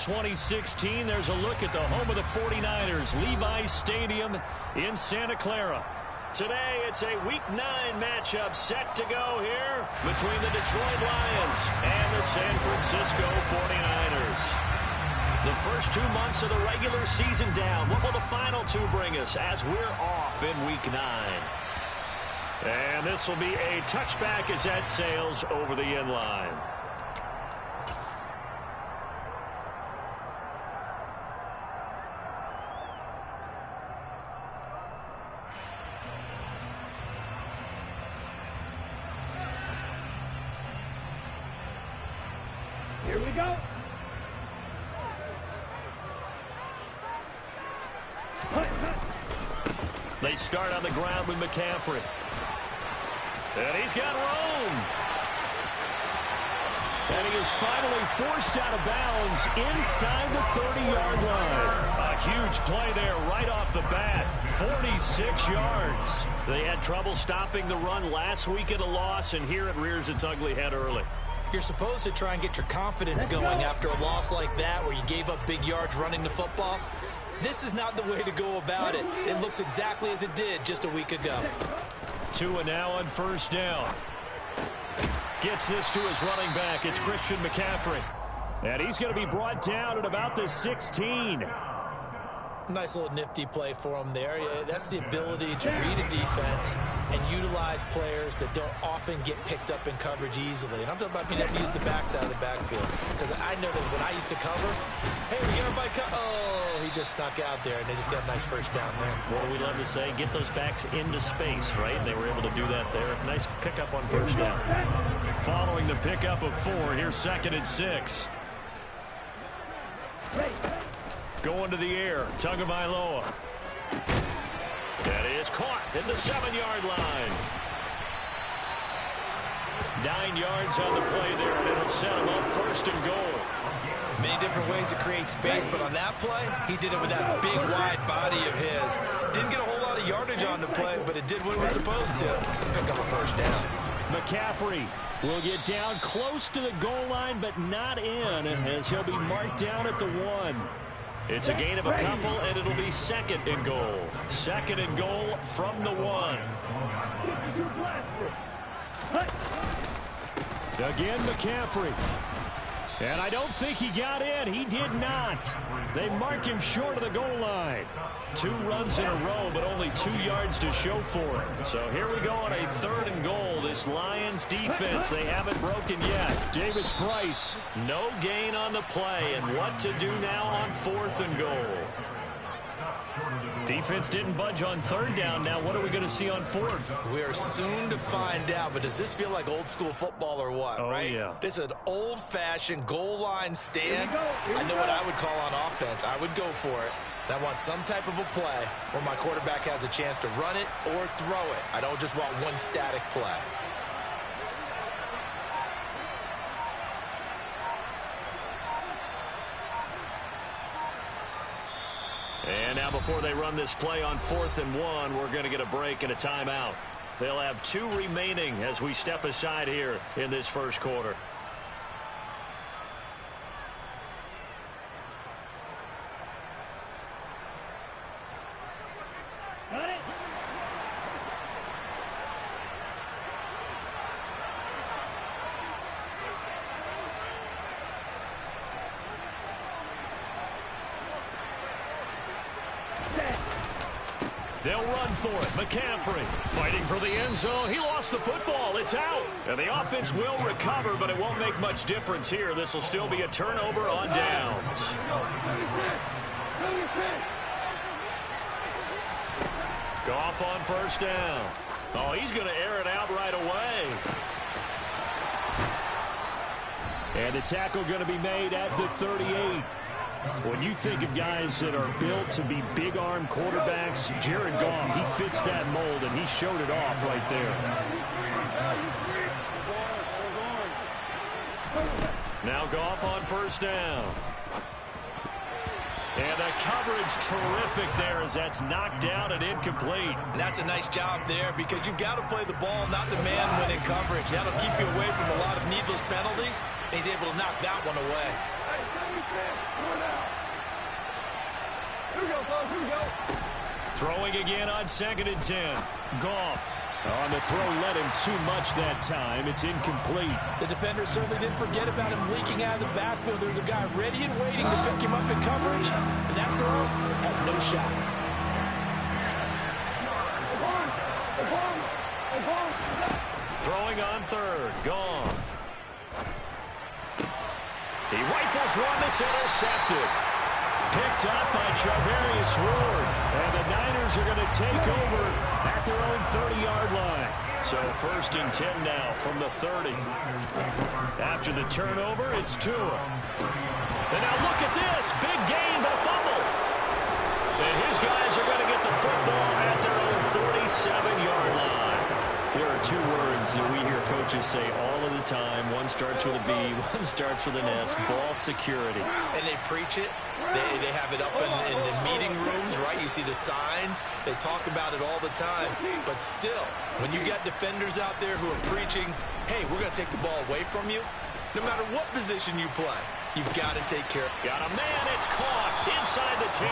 2016, there's a look at the home of the 49ers, Levi's Stadium in Santa Clara. Today, it's a Week 9 matchup set to go here between the Detroit Lions and the San Francisco 49ers. The first 2 months of the regular season down. What will the final two bring us as we're off in Week 9? And this will be a touchback as that sails over the end line. Here we go. They start on the ground with McCaffrey. And he's got room. And he is finally forced out of bounds inside the 30-yard line. A huge play there right off the bat. 46 yards. They had trouble stopping the run last week at a loss, and here it rears its ugly head early. You're supposed to try and get your confidence going after a loss like that where you gave up big yards running the football. This is not the way to go about it. It looks exactly as it did just a week ago. Tua now on first down. Gets this to his running back. It's Christian McCaffrey. And he's going to be brought down at about the 16. Nice little nifty play for him there. Yeah, that's the ability to read a defense and utilize players that don't often get picked up in coverage easily. And I'm talking about being able to use the backs out of the backfield. Because I know that when I used to cover, hey, we get everybody cover. Oh, he just snuck out there, and they just got a nice first down there. What do we love to say? Get those backs into space, right? They were able to do that there. Nice pickup on first down. Following the pickup of 4, here's 2nd and 6. Going to the air, Tagovailoa. That is caught at the 7-yard line. 9 yards on the play there, and it'll set him up 1st and goal. Many different ways to create space, but on that play, he did it with that big, wide body of his. Didn't get a whole lot of yardage on the play, but it did what it was supposed to. Pick up a first down. McCaffrey will get down close to the goal line, but not in, as he'll be marked down at the 1. It's a gain of a couple, and it'll be 2nd and goal. 2nd and goal from the 1. Again, McCaffrey. And I don't think he got in. He did not. They mark him short of the goal line. 2 runs in a row, but only 2 yards to show for it. So here we go on a 3rd and goal. This Lions defense, they haven't broken yet. Davis Price, no gain on the play. And what to do now on 4th and goal? Defense didn't budge on 3rd down. Now what are we going to see on 4th? We are soon to find out, but does this feel like old school football or what, right? Yeah. This is an old-fashioned goal line stand. I know what I would call on offense. I would go for it. And I want some type of a play where my quarterback has a chance to run it or throw it. I don't just want one static play. And now before they run this play on 4th and 1, we're going to get a break and a timeout. They'll have 2 remaining as we step aside here in this first quarter. They'll run for it. McCaffrey fighting for the end zone. He lost the football. It's out. And the offense will recover, but it won't make much difference here. This will still be a turnover on downs. Goff on first down. Oh, he's going to air it out right away. And the tackle going to be made at the 38. When you think of guys that are built to be big-arm quarterbacks, Jared Goff, he fits that mold, and he showed it off right there. Now Goff on first down. And the coverage terrific there as that's knocked down and incomplete. And that's a nice job there because you've got to play the ball, not the man when in coverage. That'll keep you away from a lot of needless penalties, and he's able to knock that one away. Throwing again on 2nd and 10. Goff. On the throw led him too much that time. It's incomplete. The defender certainly didn't forget about him leaking out of the backfield. There's a guy ready and waiting to pick him up in coverage. And that throw had no shot. Throwing on 3rd. Goff. He rifles one that's intercepted. Picked up by Charvarius Ward. And the Niners are going to take over at their own 30-yard line. So 1st and 10 now from the 30. After the turnover, it's Tua. And now look at this. Big gain, but a fumble. And his guys are going to get the football at their own 47-yard line. There are 2 words that we hear coaches say all of the time. One starts with a B, one starts with an S. Ball security. And they preach it. They have it up in the meeting rooms, right? You see the signs. They talk about it all the time. But still, when you got defenders out there who are preaching, hey, we're going to take the ball away from you, no matter what position you play, you've got to take care. Got a man. It's caught inside the 10.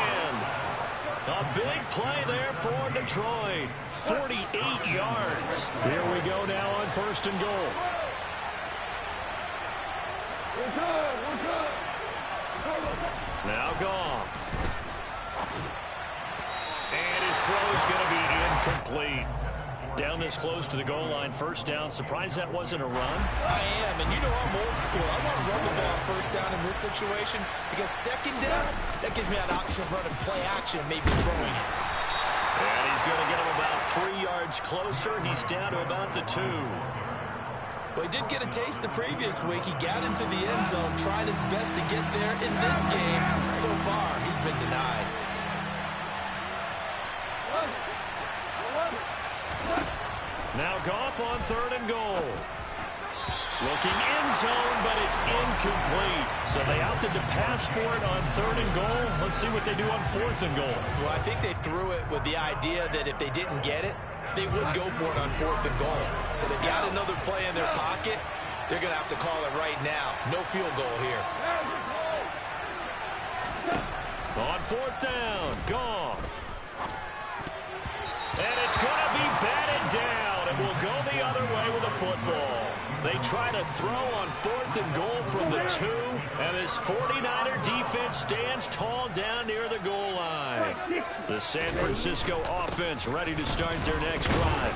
A big play there for Detroit. 48 yards. Here we go now on 1st and goal. We're good. Now Goff. And his throw is going to be incomplete. Down this close to the goal line, 1st down. Surprised that wasn't a run? I am, and you know I'm old school. I want to run the ball 1st down in this situation because 2nd down, that gives me an option of running play action and maybe throwing it. And he's going to get him about 3 yards closer. He's down to about the 2. Well, he did get a taste the previous week. He got into the end zone, trying his best to get there in this game. So far, he's been denied. Now Goff on 3rd and goal. Looking end zone, but it's incomplete. So they opted to pass for it on 3rd and goal. Let's see what they do on 4th and goal. Well, I think they threw it with the idea that if they didn't get it, they would go for it on 4th and goal. So they got another play in their pocket. They're going to have to call it right now. No field goal here. On 4th down, Goff. And it's going to be batted down, and will go the other way with the football. They try to throw on 4th and goal from the 2, and this 49er defense stands tall down near the goal line. The San Francisco offense ready to start their next drive.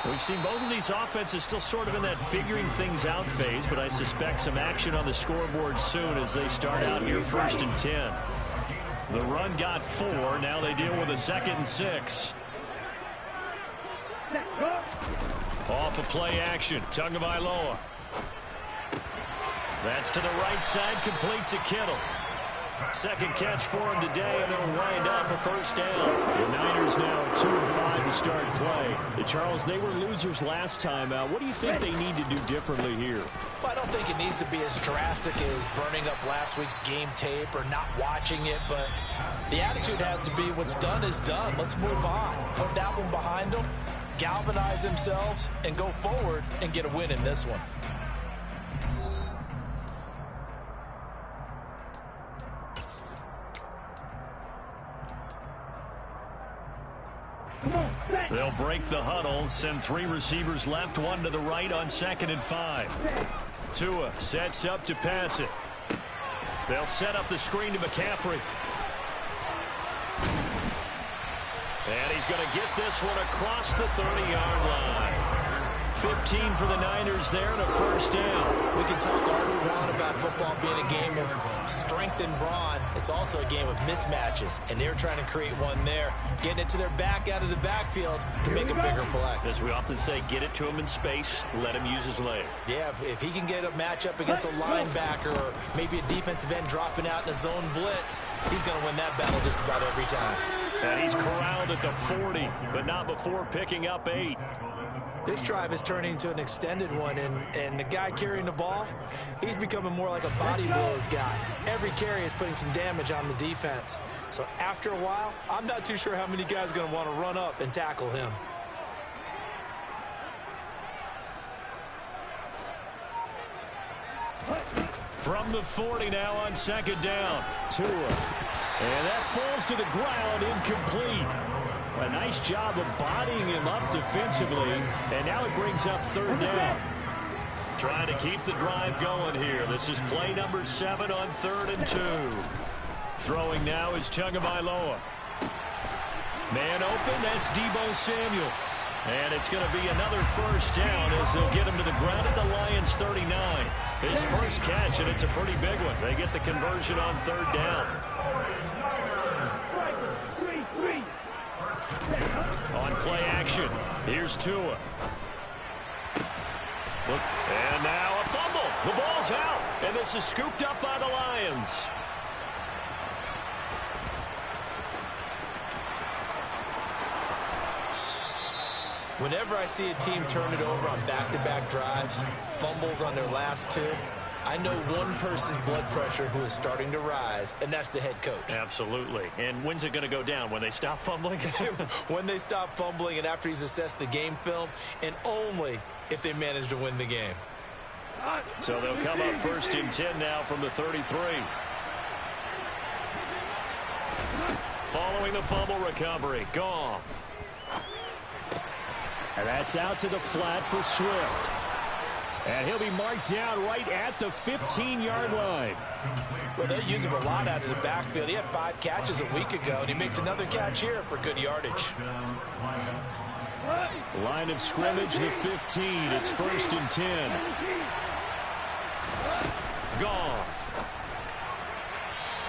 We've seen both of these offenses still sort of in that figuring things out phase, but I suspect some action on the scoreboard soon as they start out here 1st and 10. The run got 4. Now they deal with a 2nd and 6. Off of play action, Tagovailoa. That's to the right side, complete to Kittle. 2nd catch for him today, and they'll wind up a 1st down. The Niners now at 2-5 to start play. Charles, they were losers last time out. What do you think they need to do differently here? Well, I don't think it needs to be as drastic as burning up last week's game tape or not watching it, but the attitude has to be what's done is done. Let's move on. Put that one behind them, galvanize themselves, and go forward and get a win in this one. They'll break the huddle, send 3 receivers left, 1 to the right on 2nd and 5. Tua sets up to pass it. They'll set up the screen to McCaffrey. And he's going to get this one across the 30-yard line. 15 for the Niners there and a 1st down. We can talk all we want about football being a game of strength and brawn. It's also a game of mismatches, and they're trying to create one there, getting it to their back out of the backfield to make a bigger play. As we often say, get it to him in space, let him use his leg. Yeah, if he can get a matchup against a linebacker or maybe a defensive end dropping out in a zone blitz, he's going to win that battle just about every time. And he's corralled at the 40, but not before picking up 8. This drive is turning into an extended one, and the guy carrying the ball, he's becoming more like a body blows guy. Every carry is putting some damage on the defense. So after a while, I'm not too sure how many guys are going to want to run up and tackle him. From the 40 now on 2nd down. Tua. And that falls to the ground, incomplete. A nice job of bodying him up defensively, and now it brings up third down. Trying to keep the drive going here. This is play number 7 on 3rd and 2. Throwing now is Tagovailoa. Man open, that's Deebo Samuel. And it's going to be another first down as they'll get him to the ground at the Lions' 39. His first catch, and it's a pretty big one. They get the conversion on 3rd down. On play action, here's Tua. And now a fumble. The ball's out, and this is scooped up by the Lions. Whenever I see a team turn it over on back-to-back drives, fumbles on their last 2, I know one person's blood pressure who is starting to rise, and that's the head coach. Absolutely. And when's it going to go down? When they stop fumbling? When they stop fumbling and after he's assessed the game film, and only if they manage to win the game. So they'll come up 1st and 10 now from the 33. Following the fumble recovery, Goff. And that's out to the flat for Swift. And he'll be marked down right at the 15-yard line. Well, they use him a lot out of the backfield. He had 5 catches a week ago, and he makes another catch here for good yardage. Line of scrimmage, the 15. It's 1st and 10. Goff.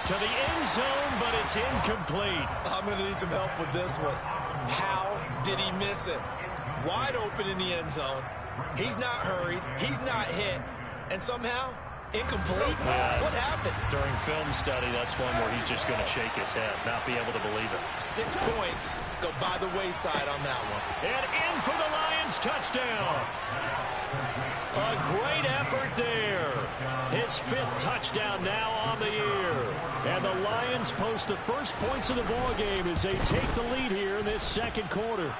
To the end zone, but it's incomplete. I'm going to need some help with this one. How did he miss it? Wide open in the end zone. He's not hurried. He's not hit. And somehow, incomplete? What happened? During film study, that's one where he's just going to shake his head, not be able to believe it. 6 points go by the wayside on that one. And in for the Lions, touchdown. A great effort there. His 5th touchdown now on the year. And the Lions post the first points of the ballgame as they take the lead here in this 2nd quarter.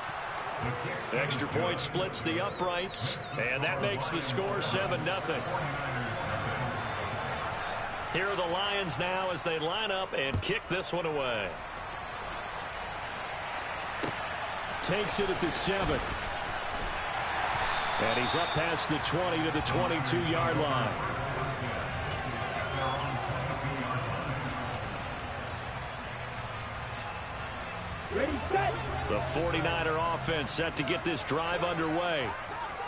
Extra point splits the uprights, and that makes the score 7-0. Here are the Lions now as they line up and kick this one away. Takes it at the 7. And he's up past the 20 to the 22-yard line. Ready, set. The 49er offense set to get this drive underway.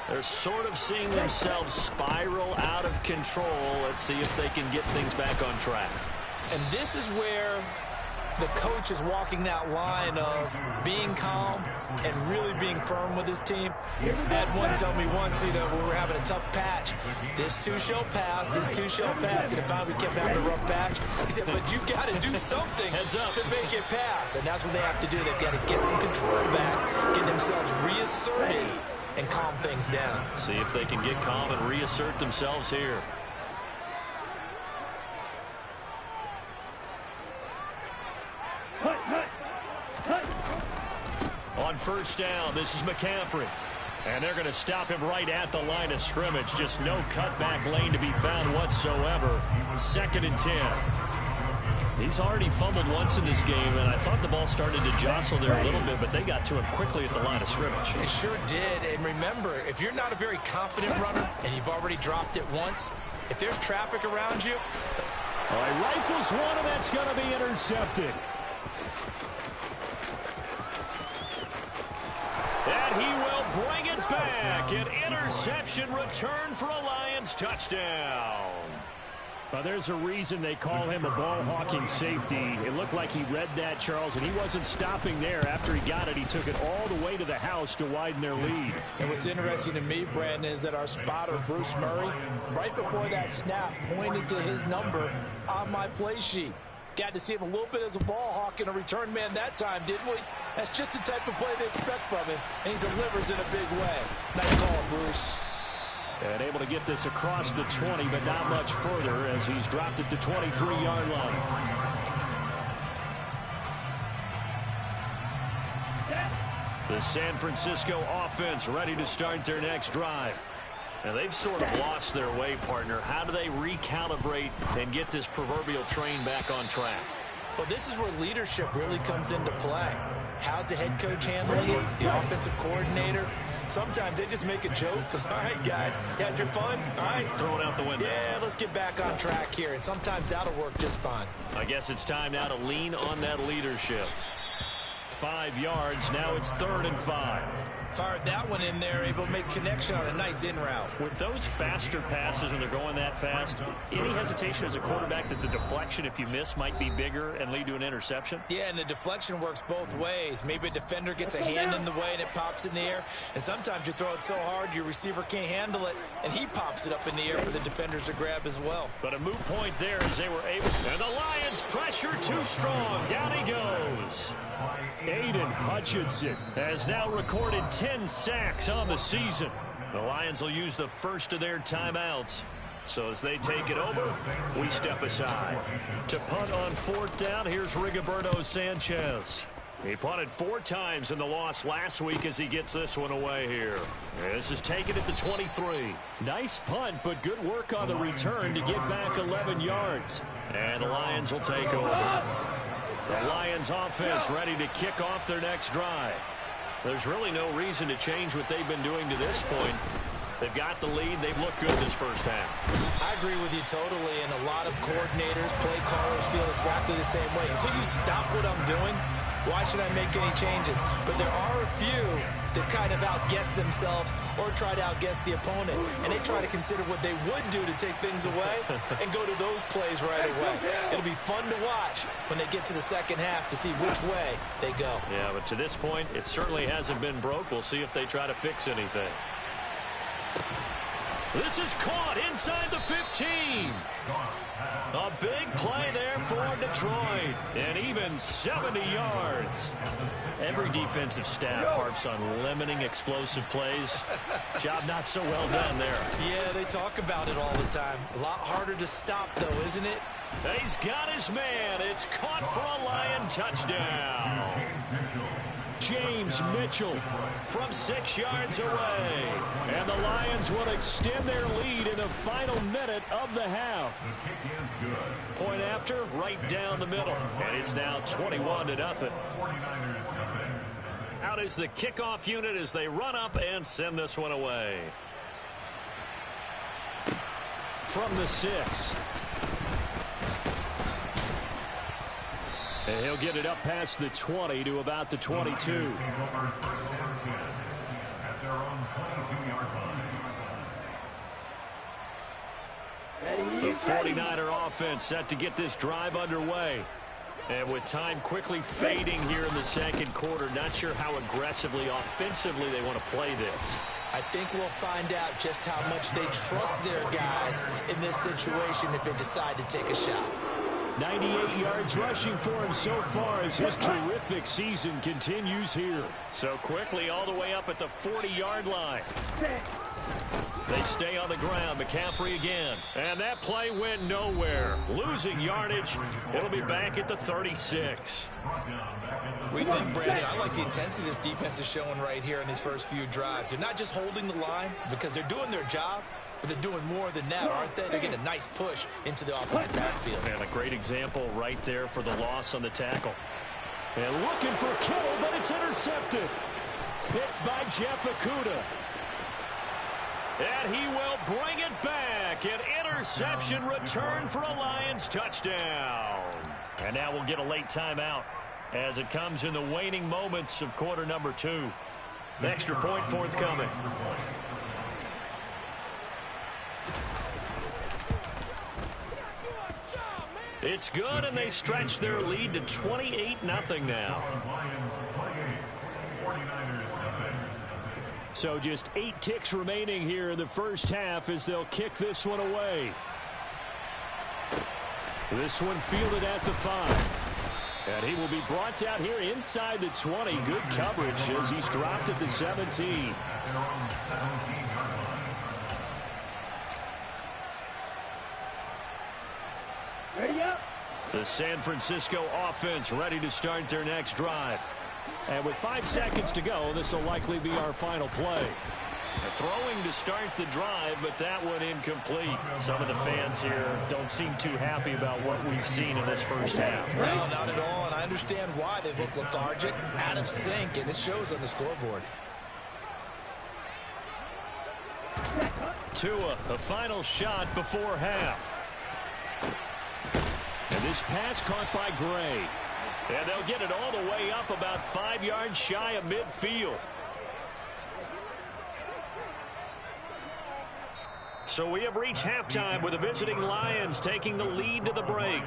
They're sort of seeing themselves spiral out of control. Let's see if they can get things back on track. And this is where the coach is walking that line of being calm and really being firm with his team. I had one tell me once, when we were having a tough patch, this too shall pass, this too shall pass. And finally we kept having a rough patch. He said, but you got to do something to make it pass. And that's what they have to do. They've got to get some control back, get themselves reasserted, and calm things down. See if they can get calm and reassert themselves here. On first down, this is McCaffrey. And they're going to stop him right at the line of scrimmage. Just no cutback lane to be found whatsoever. 2nd and 10. He's already fumbled once in this game, and I thought the ball started to jostle there a little bit, but they got to him quickly at the line of scrimmage. It sure did. And remember, if you're not a very confident runner and you've already dropped it once, if there's traffic around you... All right, rifles one, and that's going to be intercepted. And he will bring it back. An interception return for a Lions touchdown. Well, there's a reason they call him a ball-hawking safety. It looked like he read that, Charles, and he wasn't stopping there. After he got it, he took it all the way to the house to widen their lead. And what's interesting to me, Brandon, is that our spotter, Bruce Murray, right before that snap, pointed to his number on my play sheet. Got to see him a little bit as a ball hawk and a return man that time, didn't we? That's just the type of play they expect from him, and he delivers in a big way. Nice call, Bruce. And able to get this across the 20, but not much further as he's dropped it to 23-yard line. The San Francisco offense ready to start their next drive. And they've sort of lost their way, partner. How do they recalibrate and get this proverbial train back on track? Well, this is where leadership really comes into play. How's the head coach handling it? The offensive coordinator? Sometimes they just make a joke. All right, guys, you had your fun? All right. Throw it out the window. Yeah, let's get back on track here, and sometimes that'll work just fine. I guess it's time now to lean on that leadership. 5 yards. Now it's 3rd and 5. Fired that one in there, able to make connection on a nice in route. With those faster passes and they're going that fast, any hesitation as a quarterback that the deflection, if you miss, might be bigger and lead to an interception? Yeah, and the deflection works both ways. Maybe a defender gets a hand in the way and it pops in the air. And sometimes you throw it so hard your receiver can't handle it, and he pops it up in the air for the defenders to grab as well. But a moot point there as they were able. And the Lions pressure too strong. Down he goes. Aiden Hutchinson has now recorded 10 sacks on the season. The Lions will use the first of their timeouts. So as they take it over, we step aside. To punt on 4th down, here's Rigoberto Sanchez. He punted 4 times in the loss last week as he gets this one away here. This is taken at the 23. Nice punt, but good work on the return to get back 11 yards. And the Lions will take over. The Lions offense ready to kick off their next drive. There's really no reason to change what they've been doing to this point. They've got the lead. They've looked good this first half. I agree with you totally, and a lot of coordinators, play callers feel exactly the same way. Until you stop what I'm doing, why should I make any changes? But there are a few that kind of outguess themselves or try to outguess the opponent, and they try to consider what they would do to take things away and go to those plays right away. It'll be fun to watch when they get to the second half to see which way they go. Yeah, but to this point, it certainly hasn't been broke. We'll see if they try to fix anything. This is caught inside the 15. A big play there for Detroit. And even 70 yards. Every defensive staff harps on limiting explosive plays. Job not so well done there. Yeah, they talk about it all the time. A lot harder to stop, though, isn't it? He's got his man. It's caught for a Lion touchdown. James Mitchell from 6 yards away. And the Lions will extend their lead in the final minute of the half. Point after, right down the middle. And it's now 21-0. Out is the kickoff unit as they run up and send this one away. From the 6. And he'll get it up past the 20 to about the 22. The 49er offense set to get this drive underway. And with time quickly fading here in the second quarter, not sure how aggressively, offensively they want to play this. I think we'll find out just how much they trust their guys in this situation if they decide to take a shot. 98 yards rushing for him so far as his terrific season continues here. So quickly all the way up at the 40-yard line. They stay on the ground. McCaffrey again. And that play went nowhere. Losing yardage. It'll be back at the 36. We think, Brandon, I like the intensity this defense is showing right here in these first few drives. They're not just holding the line because they're doing their job, but they're doing more than that, aren't they? They're getting a nice push into the offensive backfield. And a great example right there for the loss on the tackle. And looking for Kittle, but it's intercepted. Picked by Jeff Okudah. And he will bring it back. An interception return for a Lions touchdown. And now we'll get a late timeout as it comes in the waning moments of quarter number 2. The extra point forthcoming. It's good, and they stretch their lead to 28-0 now. So just 8 ticks remaining here in the first half as they'll kick this one away. This one fielded at the 5. And he will be brought down here inside the 20. Good coverage as he's dropped at the 17. Ready up. The San Francisco offense ready to start their next drive. And with 5 seconds to go, this will likely be our final play. Throwing to start the drive, but that one incomplete. Some of the fans here don't seem too happy about what we've seen in this first half. No, not at all, and I understand why they look lethargic, out of sync, and it shows on the scoreboard. Tua, the final shot before half. And this pass caught by Gray. And they'll get it all the way up about 5 yards shy of midfield. So we have reached halftime with the visiting Lions taking the lead to the break.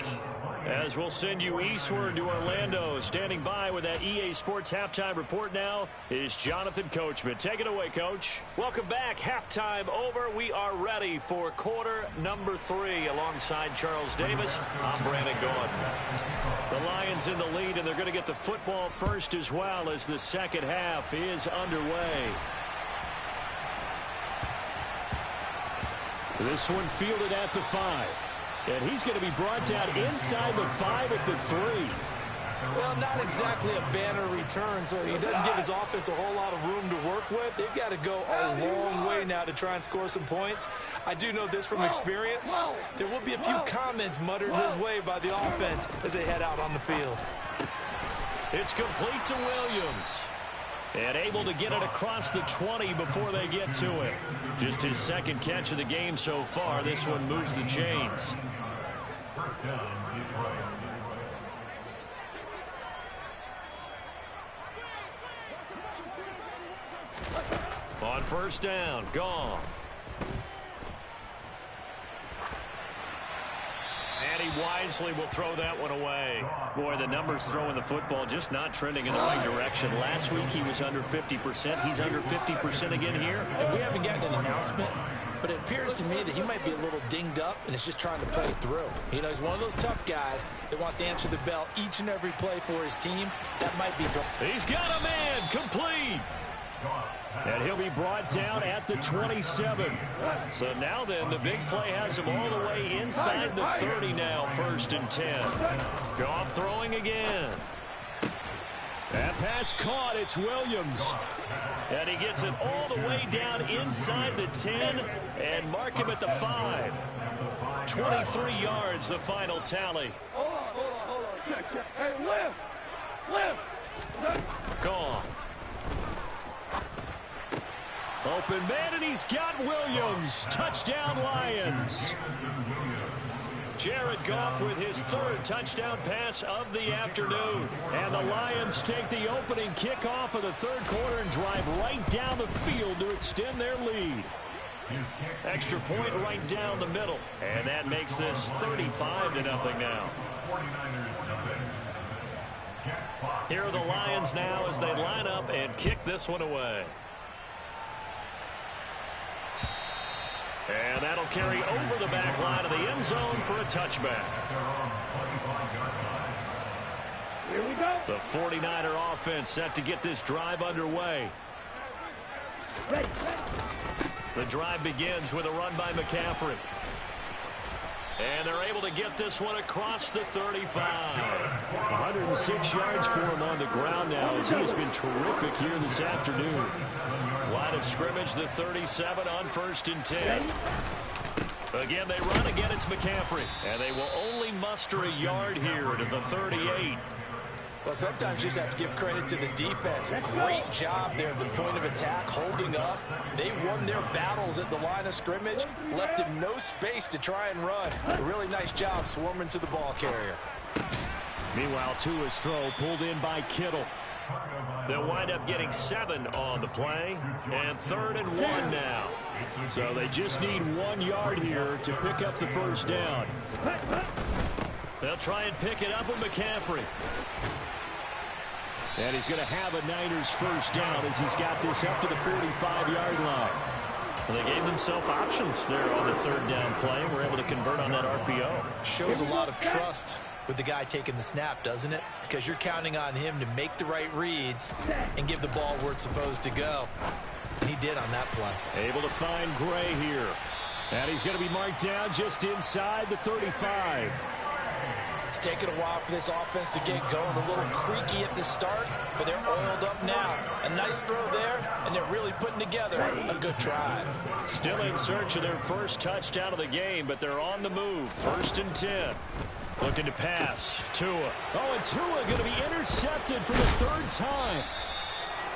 As we'll send you eastward to Orlando. Standing by with that EA Sports halftime report now is Jonathan Coachman. Take it away, Coach. Welcome back. Halftime over. We are ready for quarter number 3. Alongside Charles Davis, I'm Brandon Gaudin. The Lions in the lead, and they're going to get the football first as well as the second half is underway. This one fielded at the 5. And he's going to be brought down inside the 5 at the 3. Well, not exactly a banner return, so he doesn't give his offense a whole lot of room to work with. They've got to go a long way now to try and score some points. I do know this from experience. There will be a few comments muttered his way by the offense as they head out on the field. It's complete to Williams. And able to get it across the 20 before they get to it. Just his second catch of the game so far. This one moves the chains. On first down, Goff. And he wisely will throw that one away. Boy, the numbers throwing the football just not trending in the right direction. Last week he was under 50%. He's under 50% again here. And we haven't gotten an announcement, but it appears to me that he might be a little dinged up and is just trying to play through. You know, he's one of those tough guys that wants to answer the bell each and every play for his team. That might be... He's got a man complete. And he'll be brought down at the 27. So now then, the big play has him all the way inside the 30 now, 1st and 10. Goff throwing again. That pass caught. It's Williams. And he gets it all the way down inside the 10 and mark him at the 5. 23 yards, the final tally. Hold on. Hey, lift. Goff. Open man, and he's got Williams. Touchdown, Lions. Jared Goff with his 3rd touchdown pass of the afternoon. And the Lions take the opening kickoff of the 3rd quarter and drive right down the field to extend their lead. Extra point right down the middle. And that makes this 35-0 now. Here are the Lions now as they line up and kick this one away. And that'll carry over the back line of the end zone for a touchback. Here we go. The 49er offense set to get this drive underway. Ready. The drive begins with a run by McCaffrey. And they're able to get this one across the 35. 106 yards for him on the ground now as he has been terrific here this afternoon. Line of scrimmage, the 37 on 1st and 10. Again, they run. Again, it's McCaffrey. And they will only muster a yard here to the 38. Well, sometimes you just have to give credit to the defense. Great job there at the point of attack, holding up. They won their battles at the line of scrimmage, left him no space to try and run. A really nice job swarming to the ball carrier. Meanwhile, Tua's throw pulled in by Kittle. They'll wind up getting 7 on the play, and 3rd and 1 now. So they just need 1 yard here to pick up the first down. They'll try and pick it up with McCaffrey. And he's going to have a Niners first down as he's got this up to the 45-yard line. Well, they gave themselves options there on the 3rd down play. We're able to convert on that RPO. Shows a lot of trust with the guy taking the snap, doesn't it? Because you're counting on him to make the right reads and give the ball where it's supposed to go. And he did on that play. Able to find Gray here. And he's going to be marked down just inside the 35. It's taken a while for this offense to get going. A little creaky at the start, but they're oiled up now. A nice throw there, and they're really putting together a good drive. Still in search of their first touchdown of the game, but they're on the move. 1st and 10. Looking to pass. Tua. Oh, and Tua going to be intercepted for the 3rd time.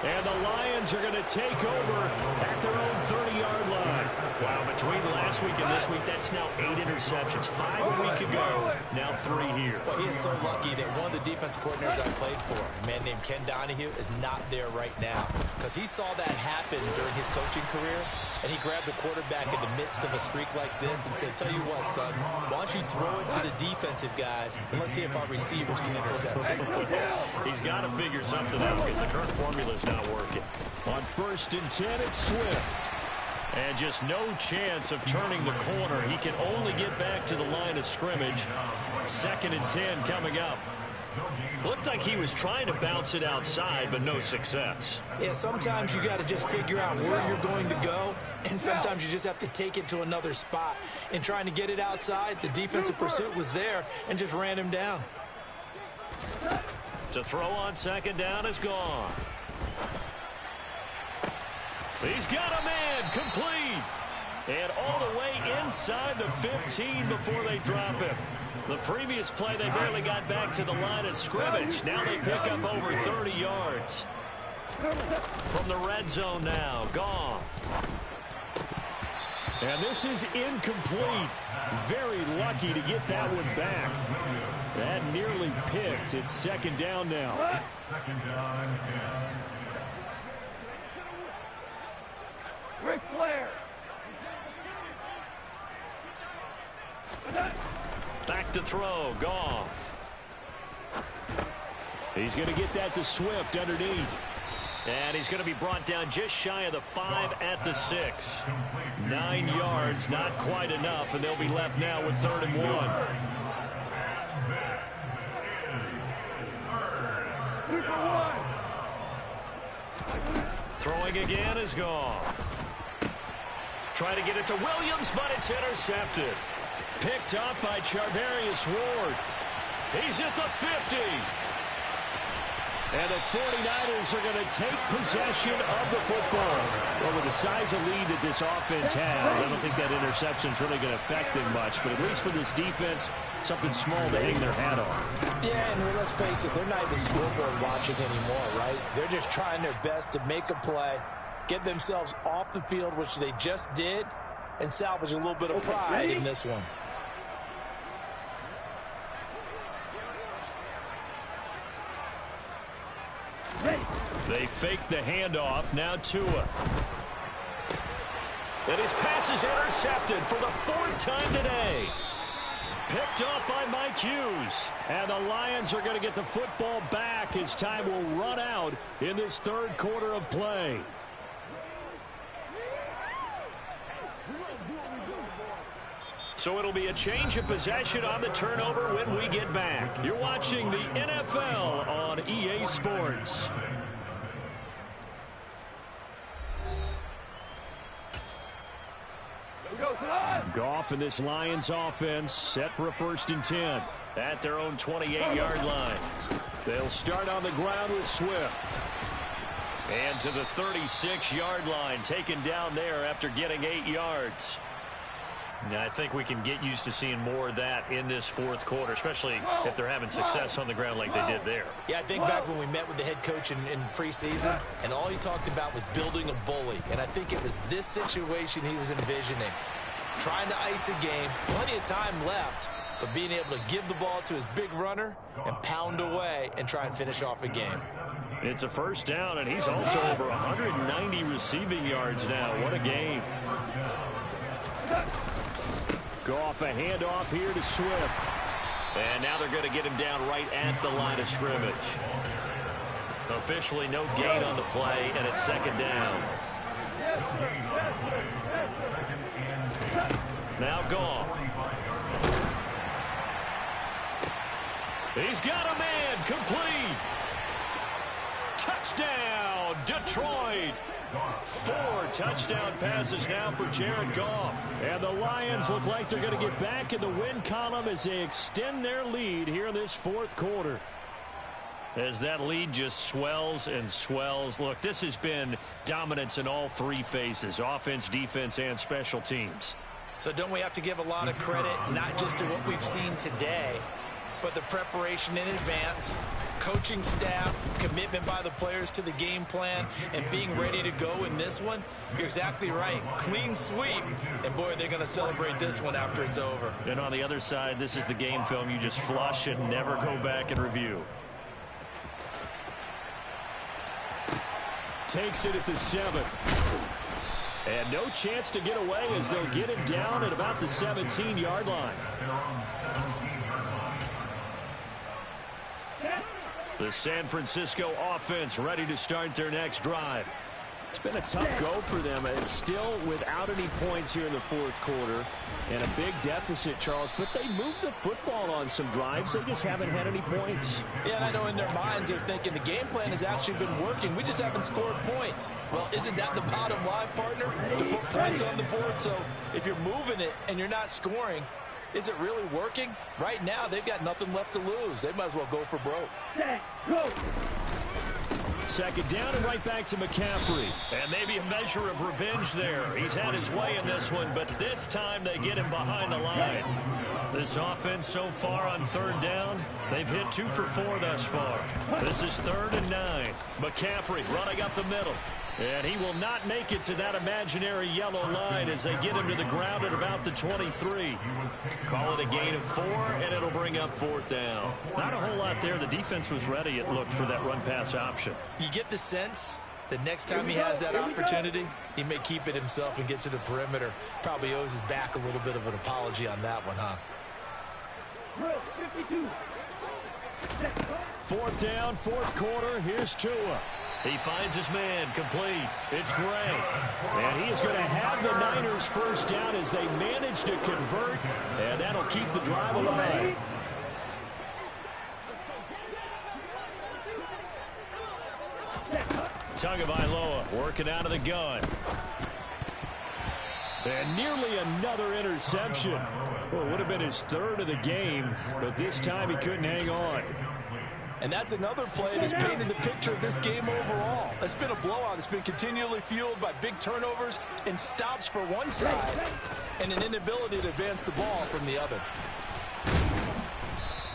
And the Lions are going to take over at their own 30-yard line. Wow, between last week and this week, that's now 8 interceptions. 5 a week ago, now 3 here. Well, he is so lucky that one of the defense coordinators I played for, a man named Ken Donahue, is not there right now. Because he saw that happen during his coaching career, and he grabbed the quarterback in the midst of a streak like this and said, tell you what, son, why don't you throw it to the defensive guys, and let's see if our receivers can intercept it. He's got to figure something out because the current formula is not working. On 1st and 10, it's Swift. And just no chance of turning the corner. He can only get back to the line of scrimmage. 2nd and 10 coming up. Looked like he was trying to bounce it outside, but no success. Yeah, sometimes you got to just figure out where you're going to go, and sometimes you just have to take it to another spot. In trying to get it outside, the defensive pursuit was there and just ran him down. To throw on 2nd down is gone. He's got a man, complete. And all the way inside the 15 before they drop him. The previous play, they barely got back to the line of scrimmage. Now they pick up over 30 yards. From the red zone now, Goff. And this is incomplete. Very lucky to get that one back. That nearly picked. It's 2nd down now. 2nd down and 10. Ric Flair. Back to throw, Goff. He's going to get that to Swift underneath. And he's going to be brought down just shy of the 5 at the 6. 9 yards, not quite enough, and they'll be left now with 3rd and 1. Throwing again is Goff. Trying to get it to Williams, but it's intercepted. Picked up by Charvarius Ward. He's at the 50. And the 49ers are going to take possession of the football. Well, with the size of lead that this offense has, I don't think that interception's really going to affect them much. But at least for this defense, something small to hang their hat on. Yeah, and let's face it, they're not even scoreboard watching anymore, right? They're just trying their best to make a play, get themselves off the field, which they just did, and salvage a little bit of pride in this one. They fake the handoff. Now Tua. And his pass is intercepted for the 4th time today. Picked up by Mike Hughes. And the Lions are going to get the football back as time will run out in this 3rd quarter of play. So it'll be a change of possession on the turnover when we get back. You're watching the NFL on EA Sports. Goff and this Lions offense set for a 1st and 10. At their own 28-yard line. They'll start on the ground with Swift. And to the 36-yard line, taken down there after getting 8 yards. Now, I think we can get used to seeing more of that in this 4th quarter, especially if they're having success on the ground like they did there. Yeah, I think back when we met with the head coach in preseason, and all he talked about was building a bully. And I think it was this situation he was envisioning. Trying to ice a game, plenty of time left, but being able to give the ball to his big runner and pound away and try and finish off a game. It's a 1st down, and he's also over 190 receiving yards now. What a game. Goff a handoff here to Swift. And now they're going to get him down right at the line of scrimmage. Officially no gain on the play, and it's 2nd down. Now Goff. He's got a man, complete. Touchdown, Detroit. 4 touchdown passes now for Jared Goff. And the Lions look like they're going to get back in the win column as they extend their lead here in this fourth quarter. As that lead just swells and swells. Look, this has been dominance in all 3 phases, offense, defense, and special teams. So don't we have to give a lot of credit, not just to what we've seen today, but the preparation in advance, coaching staff, commitment by the players to the game plan, and being ready to go in this one? You're exactly right. Clean sweep, and boy, they're going to celebrate this one after it's over. And on the other side, this is the game film you just flush and never go back and review. Takes it at the 7. And no chance to get away as they'll get him down at about the 17-yard line. The San Francisco offense ready to start their next drive. It's been a tough go for them. It's still without any points here in the fourth quarter. And a big deficit, Charles. But they moved the football on some drives. They just haven't had any points. Yeah, and I know in their minds they're thinking the game plan has actually been working. We just haven't scored points. Well, isn't that the bottom line, partner? To put points on the board. So if you're moving it and you're not scoring, is it really working? Right now, they've got nothing left to lose. They might as well go for broke. Go. Second down and right back to McCaffrey. And maybe a measure of revenge there. He's had his way in this one, but this time they get him behind the line. This offense so far on 3rd down, they've hit 2 for 4 thus far. This is 3rd and 9. McCaffrey running up the middle. And he will not make it to that imaginary yellow line as they get him to the ground at about the 23. Call it a gain of 4, and it'll bring up 4th down. Not a whole lot there. The defense was ready, it looked, for that run-pass option. You get the sense the next time he has that opportunity, he may keep it himself and get to the perimeter. Probably owes his back a little bit of an apology on that one, huh? 4th down, 4th quarter. Here's Tua. He finds his man, complete. It's Gray. And he is going to have the Niners first down as they manage to convert, and that'll keep the drive alive. Tagovailoa working out of the gun. And nearly another interception. Well, it would have been his 3rd of the game, but this time he couldn't hang on. And that's another play that's painted the picture of this game overall. It's been a blowout. It's been continually fueled by big turnovers and stops for one side and an inability to advance the ball from the other.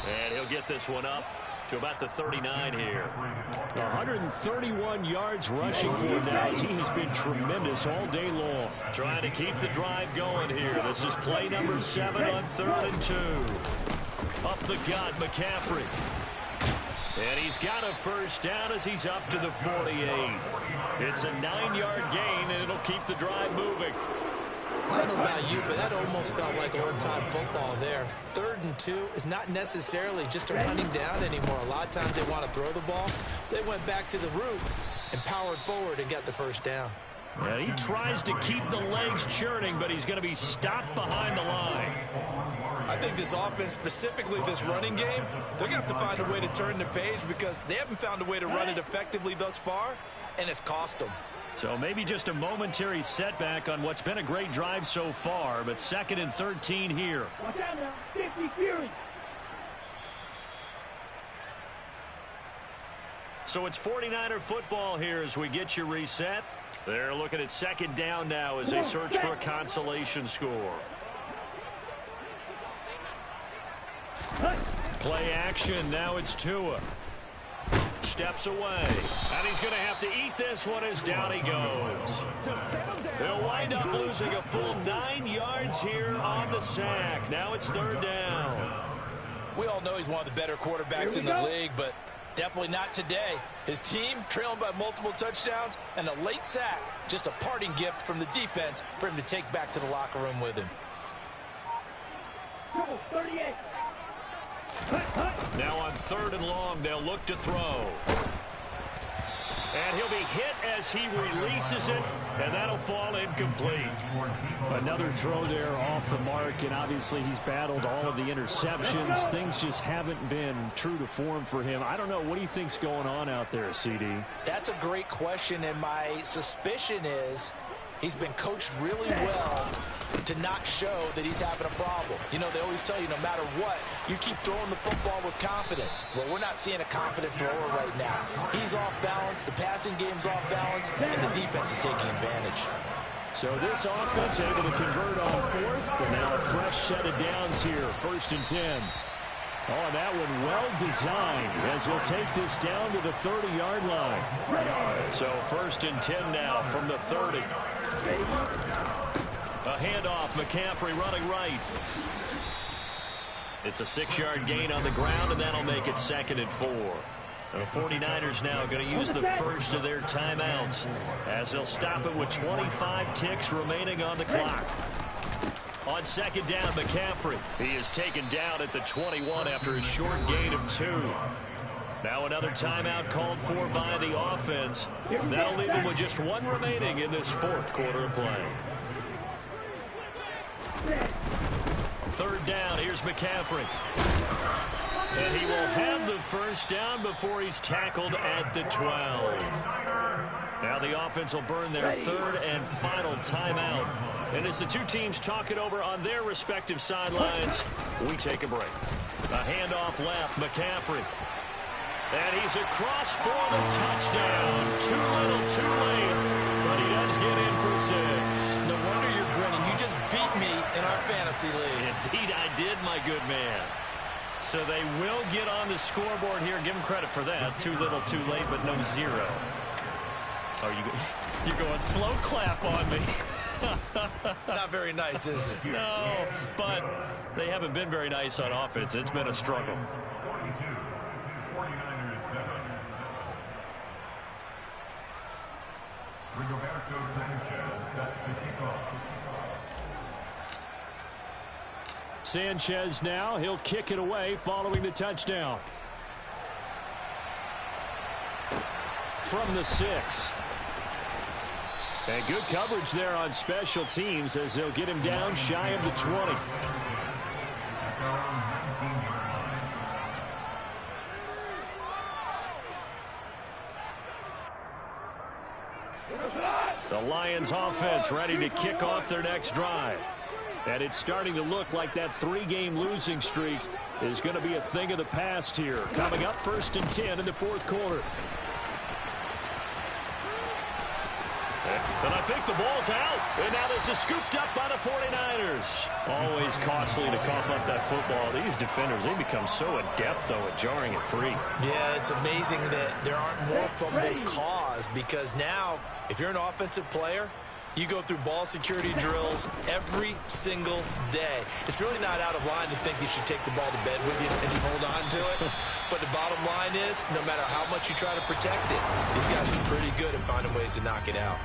And he'll get this one up to about the 39 here. 131 yards rushing for him now as he has been tremendous all day long. Trying to keep the drive going here. This is play number 7 on 3rd and 2. Up the gut, McCaffrey. And he's got a first down as he's up to the 48. It's a 9-yard gain, and it'll keep the drive moving. I don't know about you, but that almost felt like old-time football there. 3rd and 2 is not necessarily just a running down anymore. A lot of times they want to throw the ball. They went back to the roots and powered forward and got the first down. And he tries to keep the legs churning, but he's going to be stopped behind the line. I think this offense, specifically this running game, they're going to have to find a way to turn the page because they haven't found a way to run it effectively thus far, and it's cost them. So maybe just a momentary setback on what's been a great drive so far, but 2nd and 13 here. Watch out now. 50 Fury. So it's 49er football here as we get you reset. They're looking at 2nd down now as they search for a consolation score. Play action. Now it's Tua. Steps away. And he's going to have to eat this one as down he goes. They'll wind up losing a full 9 yards here on the sack. Now it's 3rd down. We all know he's one of the better quarterbacks in the league, but definitely not today. His team trailing by multiple touchdowns and a late sack. Just a parting gift from the defense for him to take back to the locker room with him. 38. Now on 3rd and long, they'll look to throw. And he'll be hit as he releases it, and that'll fall incomplete. Another throw there off the mark, and obviously he's battled all of the interceptions. Things just haven't been true to form for him. I don't know. What do you think's going on out there, CD? That's a great question, and my suspicion is he's been coached really well to not show that he's having a problem. You know, they always tell you no matter what, you keep throwing the football with confidence. Well, we're not seeing a confident thrower right now. He's off balance, the passing game's off balance, and the defense is taking advantage. So this offense able to convert on fourth, and now a fresh set of downs here, 1st and 10. Oh, that one well designed as he'll take this down to the 30-yard line. So 1st and 10 now from the 30. A handoff, McCaffrey running right. It's a 6-yard gain on the ground, and that'll make it 2nd and 4. The 49ers now going to use the first of their timeouts as they'll stop it with 25 ticks remaining on the clock. On 2nd down, McCaffrey. He is taken down at the 21 after a short gain of 2. Now another timeout called for by the offense. That'll leave them with just 1 remaining in this 4th quarter of play. 3rd down, here's McCaffrey. And he will have the first down before he's tackled at the 12. Now the offense will burn their 3rd and final timeout. And as the two teams talk it over on their respective sidelines, we take a break. A handoff left, McCaffrey. And he's across for the touchdown. Too little, too late. But he does get in for 6. No wonder you're grinning. You just beat me in our fantasy league. Indeed I did, my good man. So they will get on the scoreboard here. Give them credit for that. Too little, too late, but no 0. Oh, you're going slow clap on me. Not very nice, is it? No, but they haven't been very nice on offense. It's been a struggle. Sanchez now, he'll kick it away following the touchdown. From the 6. And good coverage there on special teams as they'll get him down shy of the 20. The Lions offense ready to kick off their next drive. And it's starting to look like that 3-game losing streak is going to be a thing of the past here. Coming up 1st and 10 in the 4th quarter. And I think the ball's out. And now this is scooped up by the 49ers. Always costly to cough up that football. These defenders, they become so adept, though, at jarring it free. Yeah, it's amazing that there aren't more fumbles caused because now, if you're an offensive player, you go through ball security drills every single day. It's really not out of line to think you should take the ball to bed with you and just hold on to it. But the bottom line is, no matter how much you try to protect it, these guys are pretty good at finding ways to knock it out.